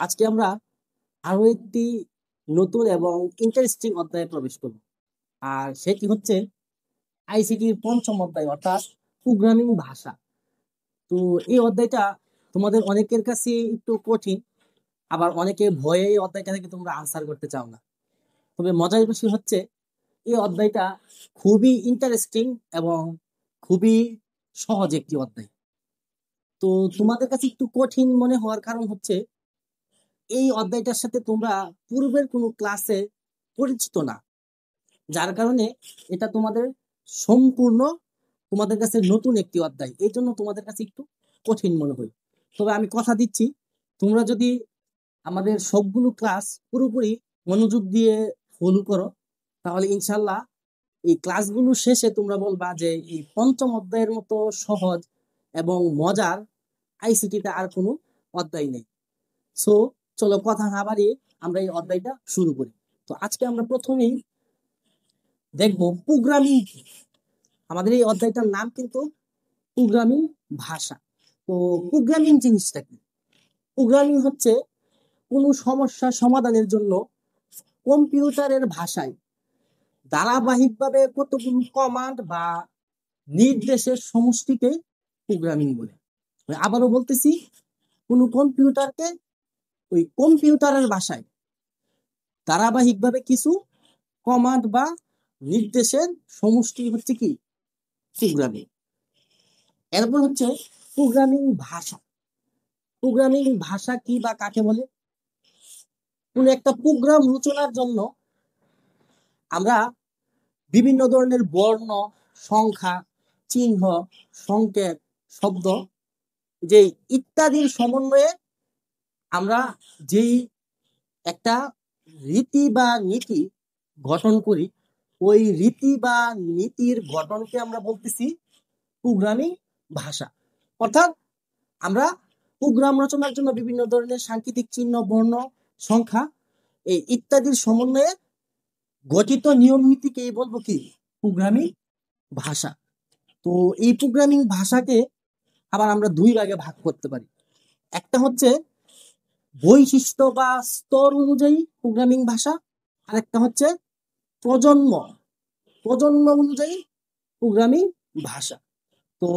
আজকে আমরা আরো একটি নতুন এবং ইন্টারেস্টিং অধ্যায়ে প্রবেশ করব। আর সেটি হচ্ছে আইসিটির পঞ্চম অধ্যায়, অর্থাৎ প্রোগ্রামিং ভাষা। তো এই অধ্যায়টা তোমাদের অনেকের কাছে একটু কঠিন, আবার অনেকে ভয়ে এই অধ্যায়টা থেকে তোমরা আনসার করতে চাও না। তবে মজার বিষয় হচ্ছে এই অধ্যায়টা খুবই ইন্টারেস্টিং এবং খুবই সহজ একটি অধ্যায়। তো তোমাদের কাছে একটু কঠিন মনে হওয়ার কারণ হচ্ছে এই অধ্যায়টার সাথে তোমরা পূর্বের কোনো ক্লাসে পরিচিত না, যার কারণে এটা তোমাদের সম্পূর্ণ তোমাদের কাছে নতুন একটি অধ্যায়, এই জন্য তোমাদের কাছে একটু কঠিন মনে হয়। তবে আমি কথা দিচ্ছি, তোমরা যদি আমাদের সবগুলো ক্লাস পুরোপুরি মনোযোগ দিয়ে ফলো করো, তাহলে ইনশাল্লাহ এই ক্লাসগুলো শেষে তোমরা বলবা যে এই পঞ্চম অধ্যায়ের মতো সহজ এবং মজার আইসিটিতে আর কোনো অধ্যায় নেই। সো চলো কথা না বাড়িয়ে আমরা এই অধ্যায়টা শুরু করি। তো আজকে আমরা প্রথমেই দেখবো প্রোগ্রামিং কি। আমাদের এই অধ্যায়টার নাম কিন্তু প্রোগ্রামিং ভাষা। তো প্রোগ্রামিং জিনিসটা কি? প্রোগ্রামিং হচ্ছে কোনো সমস্যা সমাধানের জন্য কম্পিউটারের ভাষায় ধারাবাহিকভাবে কতগুলো কমান্ড বা নির্দেশের সমষ্টিকে প্রোগ্রামিং বলে। আবারও বলতেছি, কোনো কম্পিউটারকে ওই কম্পিউটারের ভাষায় ধারাবাহিকভাবে কিছু কমান্ড বা নির্দেশের সমষ্টি হচ্ছে কি প্রোগ্রামিং। এরপর হচ্ছে প্রোগ্রামিং ভাষা। প্রোগ্রামিং ভাষা কি বা কাকে বলে? কোন একটা প্রোগ্রাম রচনার জন্য আমরা বিভিন্ন ধরনের বর্ণ, সংখ্যা, চিহ্ন, সংকেত, শব্দ যে ইত্যাদির সমন্বয়ে আমরা যেই একটা রীতি বা নীতি গঠন করি, ওই রীতি বা নীতির গঠনকে আমরা বলতেছি প্রোগ্রামিং ভাষা। অর্থাৎ আমরা প্রোগ্রাম রচনার জন্য বিভিন্ন ধরনের সাংকেতিক চিহ্ন, বর্ণ, সংখ্যা এই ইত্যাদির সমন্বয়ে গঠিত নিয়ম নীতিকেই বলবো কি প্রোগ্রামিং ভাষা। তো এই প্রোগ্রামিং ভাষাকে আবার আমরা দুই ভাগে ভাগ করতে পারি। একটা হচ্ছে বৈশিষ্ট্য বা স্তর অনুযায়ী প্রোগ্রামিং ভাষা, আর একটা হচ্ছে প্রজন্ম প্রজন্ম অনুযায়ী প্রোগ্রামিং ভাষা। তো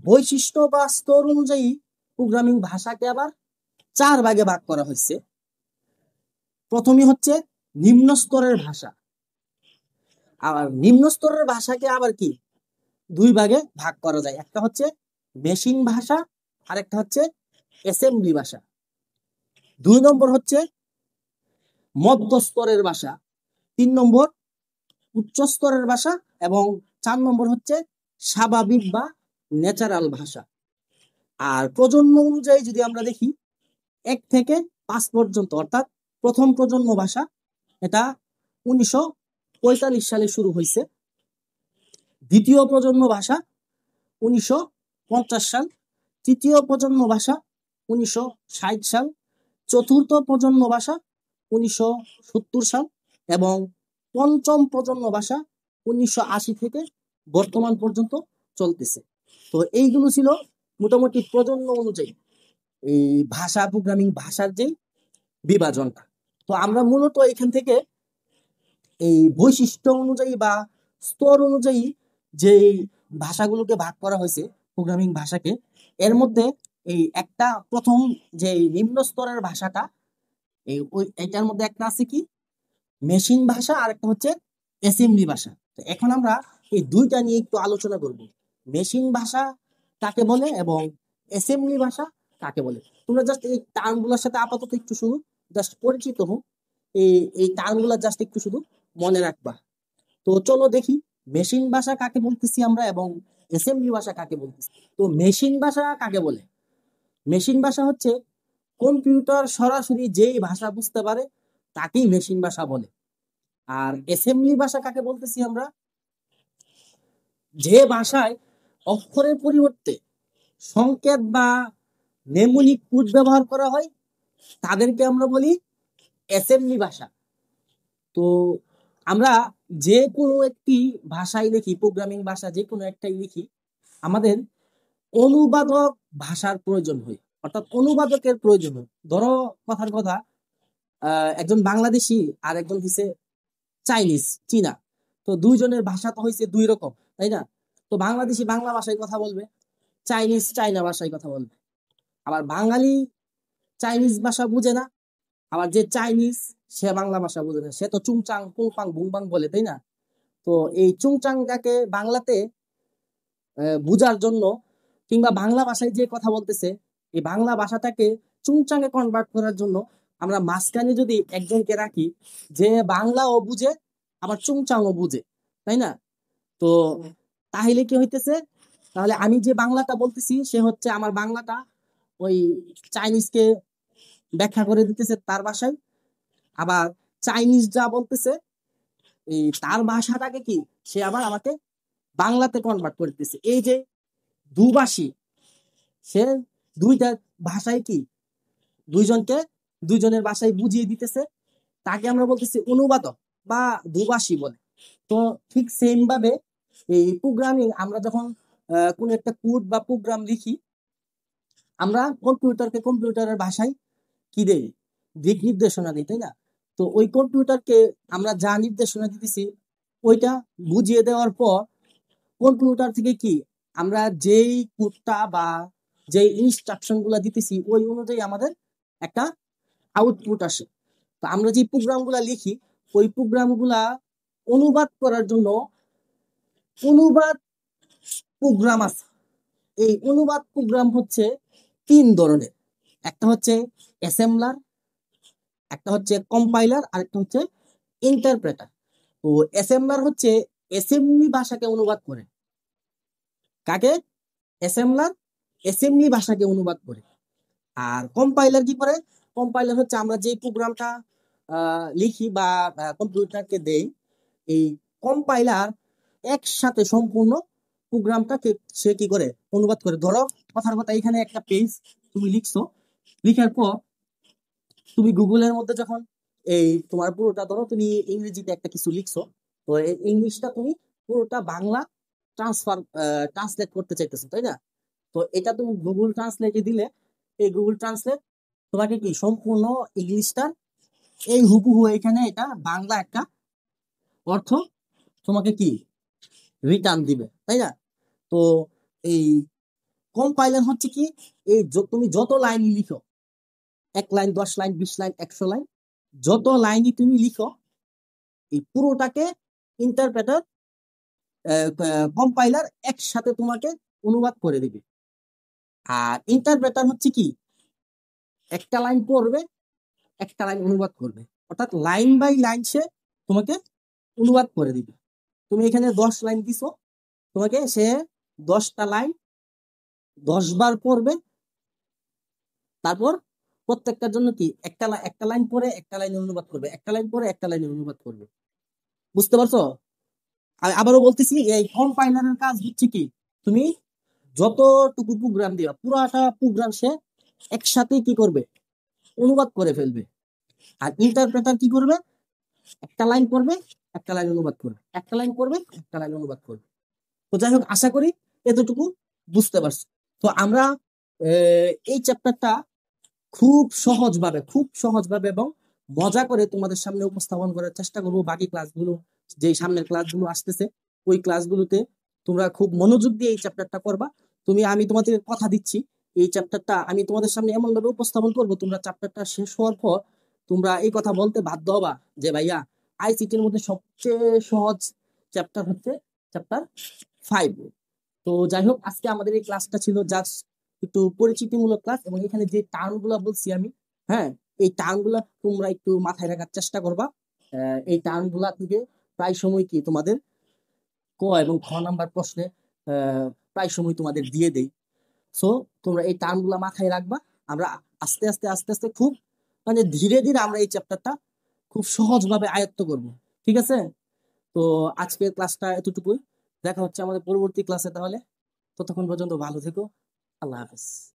বৈশিষ্ট্য বা স্তর অনুযায়ী প্রোগ্রামিং ভাষাকে আবার চার ভাগে ভাগ করা হয়েছে। প্রথমে হচ্ছে নিম্ন স্তরের ভাষা, আর নিম্ন স্তরের ভাষাকে আবার কি দুই ভাগে ভাগ করা যায়। একটা হচ্ছে মেশিন ভাষা, আর একটা হচ্ছে অ্যাসেম্বলি ভাষা। 2 নম্বর হচ্ছে মধ্য স্তরের ভাষা, 3 নম্বর উচ্চ স্তরের ভাষা, এবং 4 নম্বর হচ্ছে স্বাভাবিক বা ন্যাচারাল ভাষা। আর প্রজন্ম অনুযায়ী যদি আমরা দেখি 1 থেকে 5 পর্যন্ত, অর্থাৎ প্রথম প্রজন্ম ভাষা, এটা 1945 সালে শুরু হয়েছে। দ্বিতীয় প্রজন্ম ভাষা 1950 সাল, তৃতীয় প্রজন্ম ভাষা 1960 সাল, চতুর্থ প্রজন্ম ভাষা 1970 সাল, এবং পঞ্চম প্রজন্ম ভাষা 1980 থেকে বর্তমান পর্যন্ত চলতেছে। তো এইগুলো ছিল মোটামুটি প্রজন্ম অনুযায়ী এই ভাষা, প্রোগ্রামিং ভাষার যে বিভাজনটা। তো আমরা মূলত এখান থেকে এই বৈশিষ্ট্য অনুযায়ী বা স্তর অনুযায়ী যে ভাষাগুলোকে ভাগ করা হয়েছে প্রোগ্রামিং ভাষাকে, এর মধ্যে এই একটা প্রথম যে নিম্ন স্তরের ভাষাটা, এই এটার মধ্যে একটা আছে কি মেশিন ভাষা, আর একটা হচ্ছে অ্যাসেম্বলি ভাষা। তো এখন আমরা এই দুইটা নিয়ে একটু আলোচনা করব, মেশিন ভাষা কাকে বলে এবং অ্যাসেম্বলি ভাষা কাকে বলে। তোমরা জাস্ট এই টার্মগুলোর সাথে আপাতত একটু শুধু জাস্ট পরিচিত হও, এই টার্মগুলো জাস্ট একটু শুধু মনে রাখবা। তো চলো দেখি মেশিন ভাষা কাকে বলতেছি আমরা এবং অ্যাসেম্বলি ভাষা কাকে বলতেছি। তো মেশিন ভাষা কাকে বলে? মেশিন ভাষা হচ্ছে কম্পিউটার সরাসরি যেই ভাষা বুঝতে পারে তাকেই মেশিন ভাষা বলে। আর অ্যাসেম্বলি ভাষা কাকে বলতেছি আমরা? যে ভাষায় অক্ষরের পরিবর্তে সংকেত বা নেমোনিক কোড ব্যবহার করা হয় তাদেরকে আমরা বলি অ্যাসেম্বলি ভাষা। তো আমরা যে কোনো একটি ভাষায় লিখি, প্রোগ্রামিং ভাষা যে কোনো একটাই লিখি, আমাদের অনুবাদক ভাষার প্রয়োজন হয়। অর্থাৎ অনুবাদকের প্রয়োজন। ধরো কথার কথা, একজন বাংলাদেশি আর একজন হচ্ছে চাইনিজ, চীনা, তো দুইজনের ভাষা তো হয়েছে দুই রকম, তাই না? তো বাংলাদেশি বাংলা ভাষায় কথা বলবে, চাইনিজ চাইনা ভাষায় কথা বলবে। আবার বাঙালি চাইনিজ ভাষা বুঝে না, আবার যে চাইনিজ সে বাংলা ভাষা বুঝে না, সে তো চুংচাং পুংপাং বুংবাং বলে, তাই না? তো এই চুংচাংটাকে বাংলাতে বুঝার জন্য, কিংবা বাংলা ভাষায় যে কথা বলতেছে এই বাংলা ভাষাটাকে চুংচাঙে কনভার্ট করার জন্য আমরা মাঝখানে যদি একজনকে রাখি যে বাংলাও বুঝে আবার চুংচাংও বুঝে, তাই না? তো তাহলে কি হইতেছে, তাহলে আমি যে বাংলাটা বলতেছি সে হচ্ছে আমার বাংলাটা ওই চাইনিজকে ব্যাখ্যা করে দিতেছে তার ভাষায়, আবার চাইনিজ যা বলতেছে এই তার ভাষাটাকে কি সে আবার আমাকে বাংলাতে কনভার্ট করতেছে। এই যে দুভাষী, সে দুইটা ভাষায় কি দুইজনকে দুইজনের ভাষায় বুঝিয়ে দিতেছে, তাকে আমরা বলতেছি অনুবাদক বা দুভাষী বলে। তো ঠিক সেম ভাবে এই প্রোগ্রামিং, আমরা যখন কোন একটা কোড বা প্রোগ্রাম লিখি, আমরা কম্পিউটারকে কম্পিউটারের ভাষায় কি দেই, দিক নির্দেশনা দিই, তাই না? তো ওই কম্পিউটারকে আমরা যা নির্দেশনা দিতেছি ওইটা বুঝিয়ে দেওয়ার পর কম্পিউটার থেকে কি আমরা যেই কোডটা বা যেই ইনস্ট্রাকশন গুলা দিতেছি ওই অনুযায়ী আমাদের একটা আউটপুট আসে। তো আমরা যে প্রোগ্রাম গুলা লিখি ওই প্রোগ্রাম গুলা অনুবাদ করার জন্য অনুবাদ প্রোগ্রাম আছে। এই অনুবাদ প্রোগ্রাম হচ্ছে তিন ধরনের, একটা হচ্ছে অ্যাসেম্বলার, একটা হচ্ছে কম্পাইলার, আর একটা হচ্ছে ইন্টারপ্রেটার। তো অ্যাসেম্বলার হচ্ছে অ্যাসেম্বলি ভাষাকে অনুবাদ করে। কাকে? অ্যাসেম্বলার অ্যাসেম্বলি ভাষাকে অনুবাদ করে। আর কম্পাইলার কি করে? কম্পাইলার হচ্ছে আমরা যে প্রোগ্রামটা লিখি বা কম্পিউটারকে দেই, এই কম্পাইলার একসাথে সম্পূর্ণ প্রোগ্রামটাকে সে কি করে অনুবাদ করে। ধরো কথার কথা, এখানে একটা পেজ তুমি লিখছো, লিখার পর তুমি গুগলের মধ্যে যখন এই তোমার পুরোটা, ধরো তুমি ইংরেজিতে একটা কিছু লিখছো, তো এই ইংলিশটা তুমি পুরোটা বাংলা ট্রান্সলেট করতে চাইতেছো, তাই না? তো এটা তুমি গুগল ট্রান্সলেটে দিলে এই গুগল ট্রান্সলেট তোমাকে কি সম্পূর্ণ ইংলিশটার এই হুবহু এখানে এটা বাংলা একটা অর্থ তোমাকে কি রিটার্ন দিবে, তাই না? তো এই কম্পাইলার হচ্ছে কি, এই তুমি যত লাইন লিখো, 1 লাইন 10 লাইন 20 লাইন 100 লাইন, যত লাইনই তুমি লিখো এই পুরোটাকে ইন্টারপ্রেটার কম্পাইলার একসাথে তোমাকে অনুবাদ করে দিবে। আর ইন্টারপ্রেটার হচ্ছে কি, একটা লাইন পড়বে, একটা লাইন অনুবাদ করবে, অর্থাৎ লাইন বাই লাইন সে তোমাকে অনুবাদ করে দিবে। তুমি এখানে 10 লাইন দিছো, তোমাকে সে 10টা লাইন 10 বার পড়বে, তারপর প্রত্যেকটার জন্য কি একটা লাইন পরে একটা লাইন অনুবাদ করবে, একটা লাইন পরে একটা লাইন অনুবাদ করবে। বুঝতে পারছো? আমি আবারও বলতেছি, এই কম্পাইলারের কাজ হচ্ছে কি, তুমি যতটুকু প্রোগ্রাম দিবা পুরাটা প্রোগ্রাম সে একসাথে কি করবে, অনুবাদ করে ফেলবে। আর ইন্টারপ্রেটার কি করবে, একটা লাইন পড়বে, একটা লাইন অনুবাদ করবে, একটা লাইন পড়বে, একটা লাইন অনুবাদ করবে। তো যাই হোক, আশা করি এতটুকু বুঝতে পারছো। তো আমরা এই চ্যাপ্টারটা খুব সহজভাবে এবং মজা করে তোমাদের সামনে উপস্থাপন করার চেষ্টা করবো। বাকি ক্লাসগুলো, যে সামনের ক্লাসগুলো আসতেছে ওই ক্লাসগুলোতে তোমরা খুব মনোযোগ দিয়ে এই চ্যাপ্টারটা করবা। আমি তোমাদের কথা দিচ্ছি, এই চ্যাপ্টারটা আমি তোমাদের সামনে এমন ভাবে উপস্থাপন করবো, তোমরা চ্যাপ্টারটা শেষ হওয়ার পর তোমরা এই কথা বলতে বাধ্য হবা যে ভাইয়া, আইসিটির মধ্যে সবচেয়ে সহজ চ্যাপ্টার হচ্ছে চ্যাপ্টার 5। তো যাই হোক, আজকে আমাদের এই ক্লাসটা ছিল জাস্ট একটু পরিচিতিমূলক ক্লাস, এবং এখানে যে টার্ম গুলা বলছি আমি, হ্যাঁ, এই টার্ম গুলা তোমরা একটু মাথায় রাখার চেষ্টা করবা। এই টার্ম গুলা থেকে প্রায় সময় কি তোমাদের ক এবং খ নাম্বার প্রশ্নে প্রায় সময় তোমাদের দিয়ে দেই। সো তোমরা এই টার্ম গুলা মাথায় রাখবা। আমরা আস্তে আস্তে আস্তে আস্তে খুব মানে ধীরে ধীরে আমরা এই চ্যাপ্টারটা খুব সহজভাবে আয়ত্ত করব। ঠিক আছে? তো আজকের ক্লাসটা এতটুকুই। দেখা হচ্ছে আমাদের পরবর্তী ক্লাসে তাহলে। ততক্ষণ পর্যন্ত ভালো থেকো। আল্লাহ হাফেজ।